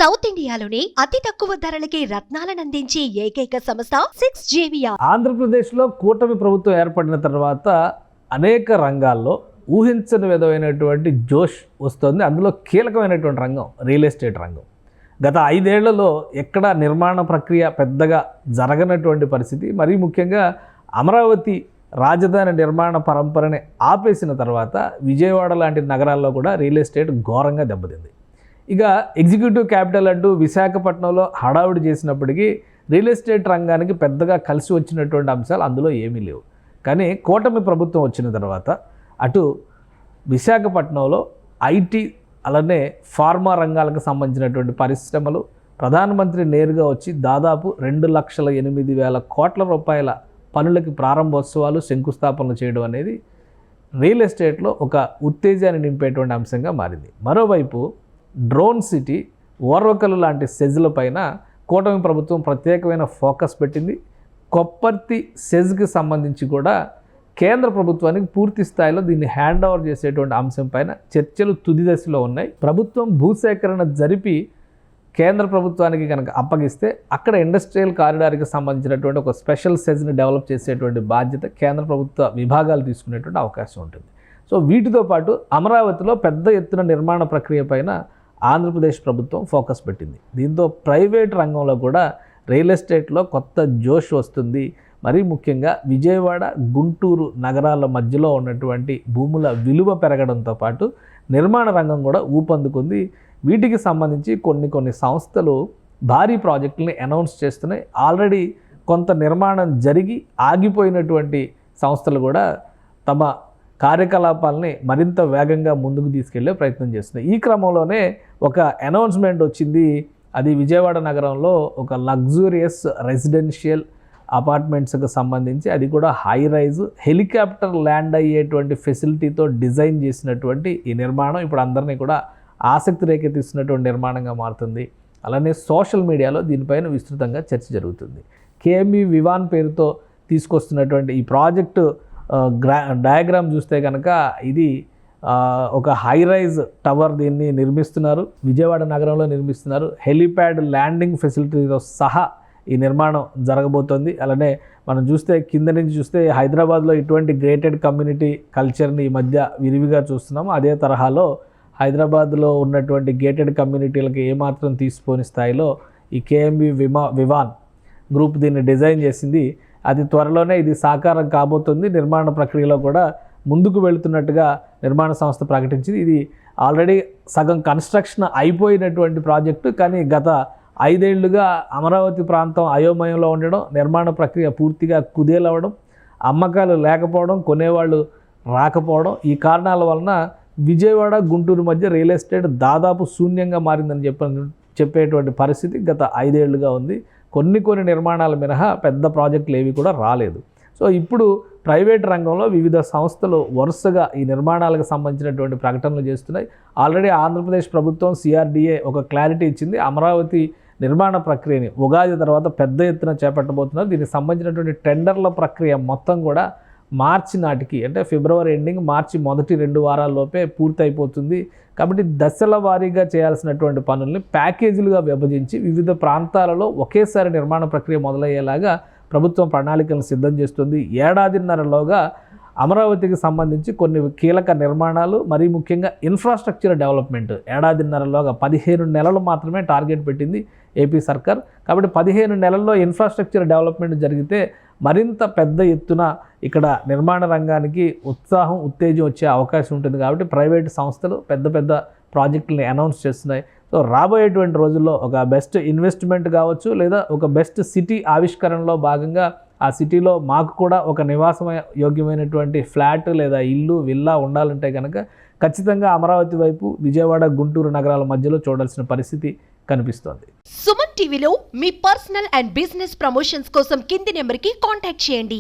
South ఇండియాలోని అతి తక్కువ ధరలకి రత్నాలను అందించే ఏకైక సంస్థ 6JVR. ఆంధ్రప్రదేశ్లో కూటమి ప్రభుత్వం ఏర్పడిన తర్వాత అనేక రంగాల్లో ఊహించని విధమైనటువంటి జోష్ వస్తుంది. అందులో కీలకమైనటువంటి రంగం రియల్ ఎస్టేట్ రంగం. గత 5 ఏళ్లలో ఎక్కడ నిర్మాణ ప్రక్రియ పెద్దగా జరగనటువంటి పరిస్థితి, మరీ ముఖ్యంగా అమరావతి రాజధాని నిర్మాణ పరంపరని ఆపేసిన తర్వాత విజయవాడ లాంటి నగరాల్లో కూడా రియల్ ఎస్టేట్ ఘోరంగా దెబ్బతింది. ఇక ఎగ్జిక్యూటివ్ క్యాపిటల్ అంటూ విశాఖపట్నంలో హడావుడి చేసినప్పటికీ రియల్ ఎస్టేట్ రంగానికి పెద్దగా కలిసి వచ్చినటువంటి అంశాలు అందులో ఏమీ లేవు. కానీ కూటమి ప్రభుత్వం వచ్చిన తర్వాత అటు విశాఖపట్నంలో ఐటీ అలానే ఫార్మా రంగాలకు సంబంధించినటువంటి పరిశ్రమలు ప్రధానమంత్రి నేరుగా వచ్చి దాదాపు 2,08,000 కోట్ల రూపాయల పనులకి ప్రారంభోత్సవాలు శంకుస్థాపనలు చేయడం అనేది రియల్ ఎస్టేట్లో ఒక ఉత్తేజాన్ని నింపేటువంటి అంశంగా మారింది. మరోవైపు డ్రోన్ సిటీ, ఓర్వకలు లాంటి సెజ్ల పైన కూటమి ప్రభుత్వం ప్రత్యేకమైన ఫోకస్ పెట్టింది. కొప్పర్తి సెజ్కి సంబంధించి కూడా కేంద్ర ప్రభుత్వానికి పూర్తి స్థాయిలో దీన్ని హ్యాండ్ ఓవర్ చేసేటువంటి అంశం పైన చర్చలు తుది దశలో ఉన్నాయి. ప్రభుత్వం భూసేకరణ జరిపి కేంద్ర ప్రభుత్వానికి కనుక అప్పగిస్తే అక్కడ ఇండస్ట్రియల్ కారిడార్కి సంబంధించినటువంటి ఒక స్పెషల్ సెజ్ని డెవలప్ చేసేటువంటి బాధ్యత కేంద్ర ప్రభుత్వ విభాగాలు తీసుకునేటువంటి అవకాశం ఉంటుంది. సో వీటితో పాటు అమరావతిలో పెద్ద ఎత్తున నిర్మాణ ప్రక్రియ పైన ఆంధ్రప్రదేశ్ ప్రభుత్వం ఫోకస్ పెట్టింది. దీంతో ప్రైవేట్ రంగంలో కూడా రియల్ ఎస్టేట్లో కొత్త జోష్ వస్తుంది. మరీ ముఖ్యంగా విజయవాడ, గుంటూరు నగరాల మధ్యలో ఉన్నటువంటి భూముల విలువ పెరగడంతో పాటు నిర్మాణ రంగం కూడా ఊపందుకుంది. వీటికి సంబంధించి కొన్ని సంస్థలు భారీ ప్రాజెక్టులని అనౌన్స్ చేస్తున్నాయి. ఆల్రెడీ కొంత నిర్మాణం జరిగి ఆగిపోయినటువంటి సంస్థలు కూడా తమ కార్యకలాపాలని మరింత వేగంగా ముందుకు తీసుకెళ్లే ప్రయత్నం చేస్తున్నాయి. ఈ క్రమంలోనే ఒక అనౌన్స్మెంట్ వచ్చింది. అది విజయవాడ నగరంలో ఒక లగ్జూరియస్ రెసిడెన్షియల్ అపార్ట్మెంట్స్కి సంబంధించి, అది కూడా హై రైజ్ హెలికాప్టర్ ల్యాండ్ అయ్యేటువంటి ఫెసిలిటీతో డిజైన్ చేసినటువంటి ఈ నిర్మాణం ఇప్పుడు అందరినీ కూడా ఆసక్తి రేకెత్తిస్తున్నటువంటి నిర్మాణంగా మారుతుంది. అలానే సోషల్ మీడియాలో దీనిపైన విస్తృతంగా చర్చ జరుగుతుంది. కేఎంబి వివాన్ పేరుతో తీసుకొస్తున్నటువంటి ఈ ప్రాజెక్టు డయాగ్రామ్ చూస్తే కనుక ఇది ఒక హై రైజ్ టవర్, దీన్ని నిర్మిస్తున్నారు. విజయవాడ నగరంలో నిర్మిస్తున్నారు. హెలిప్యాడ్ ల్యాండింగ్ ఫెసిలిటీతో సహా ఈ నిర్మాణం జరగబోతోంది. అలానే మనం చూస్తే కింద నుంచి చూస్తే హైదరాబాద్లో ఇటువంటి గేటెడ్ కమ్యూనిటీ కల్చర్ని ఈ మధ్య విరివిగా చూస్తున్నాము. అదే తరహాలో హైదరాబాద్లో ఉన్నటువంటి గేటెడ్ కమ్యూనిటీలకు ఏమాత్రం తీసిపోని స్థాయిలో ఈ కేఎంబి వివాన్ గ్రూప్ దీన్ని డిజైన్ చేసింది. అది త్వరలోనే ఇది సాకారం కాబోతుంది. నిర్మాణ ప్రక్రియలో కూడా ముందుకు వెళుతున్నట్టుగా నిర్మాణ సంస్థ ప్రకటించింది. ఇది ఆల్రెడీ సగం కన్స్ట్రక్షన్ అయిపోయినటువంటి ప్రాజెక్టు. కానీ గత 5 ఏళ్లుగా అమరావతి ప్రాంతం అయోమయంలో ఉండడం, నిర్మాణ ప్రక్రియ పూర్తిగా కుదేలవడం, అమ్మకాలు లేకపోవడం, కొనేవాళ్ళు రాకపోవడం, ఈ కారణాల వలన విజయవాడ, గుంటూరు మధ్య రియల్ ఎస్టేట్ దాదాపు శూన్యంగా మారిందని చెప్పేటువంటి పరిస్థితి గత 5 ఏళ్లుగా ఉంది. కొన్ని నిర్మాణాల మినహా పెద్ద ప్రాజెక్టులు ఏవి కూడా రాలేదు. సో ఇప్పుడు ప్రైవేట్ రంగంలో వివిధ సంస్థలు వరుసగా ఈ నిర్మాణాలకు సంబంధించినటువంటి ప్రకటనలు చేస్తున్నాయి. ఆల్రెడీ ఆంధ్రప్రదేశ్ ప్రభుత్వం CRDA ఒక క్లారిటీ ఇచ్చింది. అమరావతి నిర్మాణ ప్రక్రియని ఉగాది తర్వాత పెద్ద ఎత్తున చేపట్టబోతున్నారు. దీనికి సంబంధించినటువంటి టెండర్ల ప్రక్రియ మొత్తం కూడా మార్చి నాటికి, అంటే ఫిబ్రవరి ఎండింగ్, మార్చి మొదటి 2 వారాల్లోపే పూర్తి అయిపోతుంది. కాబట్టి దశల వారీగా చేయాల్సినటువంటి పనుల్ని ప్యాకేజీలుగా విభజించి వివిధ ప్రాంతాలలో ఒకేసారి నిర్మాణ ప్రక్రియ మొదలయ్యేలాగా ప్రభుత్వం ప్రణాళికలను సిద్ధం చేస్తుంది. ఏడాదిన్నరలోగా అమరావతికి సంబంధించి కొన్ని కీలక నిర్మాణాలు, మరీ ముఖ్యంగా ఇన్ఫ్రాస్ట్రక్చర్ డెవలప్మెంట్ ఏడాదిన్నరలోగా 15 నెలలు మాత్రమే టార్గెట్ పెట్టింది ఏపీ సర్కార్. కాబట్టి 15 నెలల్లో ఇన్ఫ్రాస్ట్రక్చర్ డెవలప్మెంట్ జరిగితే మరింత పెద్ద ఎత్తున ఇక్కడ నిర్మాణ రంగానికి ఉత్తేజం వచ్చే అవకాశం ఉంటుంది. కాబట్టి ప్రైవేటు సంస్థలు పెద్ద ప్రాజెక్టులని అనౌన్స్ చేస్తున్నాయి. సో రాబోయేటువంటి రోజుల్లో ఒక బెస్ట్ ఇన్వెస్ట్మెంట్ కావచ్చు, లేదా ఒక బెస్ట్ సిటీ ఆవిష్కరణలో భాగంగా ఆ సిటీలో మాకు కూడా ఒక నివాసం యోగ్యమైనటువంటి ఫ్లాట్ లేదా ఇల్లు, విల్లా ఉండాలంటే కనుక ఖచ్చితంగా అమరావతి వైపు విజయవాడ, గుంటూరు నగరాల మధ్యలో చూడాల్సిన పరిస్థితి కనిపిస్తోంది. సుమన్ టీవీలో మీ పర్సనల్ అండ్ బిజినెస్ ప్రమోషన్స్ కోసం కింది నెంబర్కి కాంటాక్ట్ చేయండి.